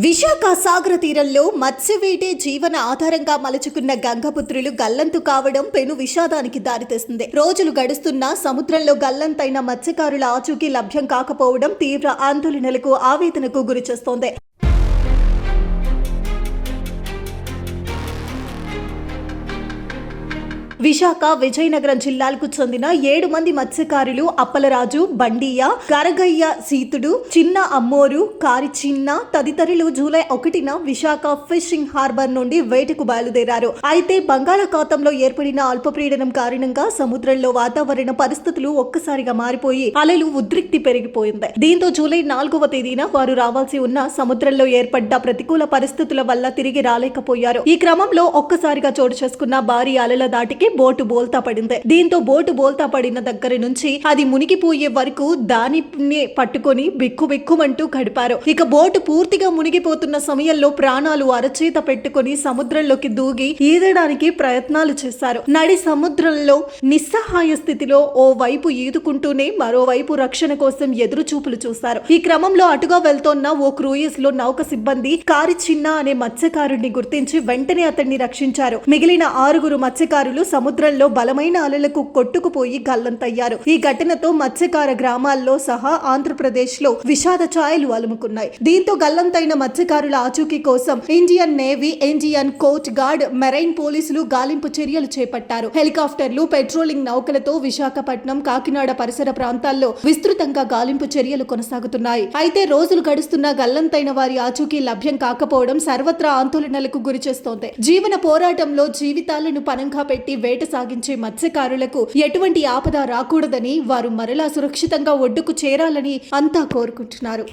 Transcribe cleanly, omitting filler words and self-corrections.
విశాఖ సాగర తీరంలో మత్స్యవేటే జీవన ఆధారంగా మలుచుకున్న గంగపుత్రులు గల్లంతు కావడం పెను విషాదానికి దారితీస్తుంది. రోజులు గడుస్తున్నా సముద్రంలో గల్లంతైన మత్స్యకారుల ఆచూకీ లభ్యం కాకపోవడం తీవ్ర ఆందోళనలకు, ఆవేదనకు గురిచేస్తోంది. విశాఖ, విజయనగరం జిల్లాలకు చెందిన 7 మంది మత్స్యకారులు అప్పలరాజు, బండియ్య, గరగయ్య, సీతుడు, చిన్న అమ్మోరు, కారి చిన్న తదితరులు జూలై 1న విశాఖ ఫిషింగ్ హార్బర్ నుండి వేటకు బయలుదేరారు. అయితే బంగాళాఖాతంలో ఏర్పడిన అల్పపీడనం కారణంగా సముద్రంలో వాతావరణ పరిస్థితులు ఒక్కసారిగా మారిపోయి అలలు ఉద్రిక్తి పెరిగిపోయింది. దీంతో జూలై 4వ తేదీన వారు రావాల్సి ఉన్న సముద్రంలో ఏర్పడ్డ ప్రతికూల పరిస్థితుల వల్ల తిరిగి రాలేకపోయారు. ఈ క్రమంలో ఒక్కసారిగా చోటు చేసుకున్న భారీ అలల దాటికి బోటు బోల్తా పడింది. దీంతో బోటు బోల్తా పడిన దగ్గర నుంచి అది మునిగిపోయే వరకు దానిని పట్టుకొని బిక్కుబిక్కుమంటూ గడిపారు. ఇక బోటు పూర్తిగా మునిగిపోతున్న సమయంలో ప్రాణాలు అరచేత పెట్టుకుని సముద్రంలోకి దూగి ఈదడానికి ప్రయత్నాలు చేశారు. నడి సముద్రంలో నిస్సహాయ స్థితిలో ఓ వైపు ఈదుకుంటూనే మరోవైపు రక్షణ కోసం ఎదురు చూపులు చూశారు. ఈ క్రమంలో అటుగా వెళ్తోన్న ఓ క్రూయిజ్ లో నౌక సిబ్బంది కారి చిన్న అనే మత్స్యకారుడిని గుర్తించి వెంటనే అతన్ని రక్షించారు. మిగిలిన 6 మత్స్యకారులు సముద్రంలో బలమైన అలలకు కొట్టుకుపోయి గల్లంతయ్యారు. ఈ ఘటనతో మత్స్యకార గ్రామాల్లో సహా ఆంధ్రప్రదేశ్ లో విషాద ఛాయలు అలుముకున్నాయి. దీంతో గల్లంతైన మత్స్యకారుల ఆచూకీ కోసం Indian navy, Indian coast guard, marine పోలీసులు గాలింపు చర్యలు చేపట్టారు. హెలికాప్టర్లు, పెట్రోలింగ్ నౌకలతో విశాఖపట్నం, కాకినాడ పరిసర ప్రాంతాల్లో విస్తృతంగా గాలింపు చర్యలు కొనసాగుతున్నాయి. అయితే రోజులు గడుస్తున్నా గల్లంతైన వారి ఆచూకీ లభ్యం కాకపోవడం సర్వత్రా ఆందోళనలకు గురిచేస్తోంది. జీవన పోరాటంలో జీవితాలను పణంగా పెట్టి వేట సాగించే మత్స్యకారులకు ఎటువంటి ఆపద రాకూడదని, వారు మరలా సురక్షితంగా ఒడ్డుకు చేరాలని అంతా కోరుకుంటున్నారు.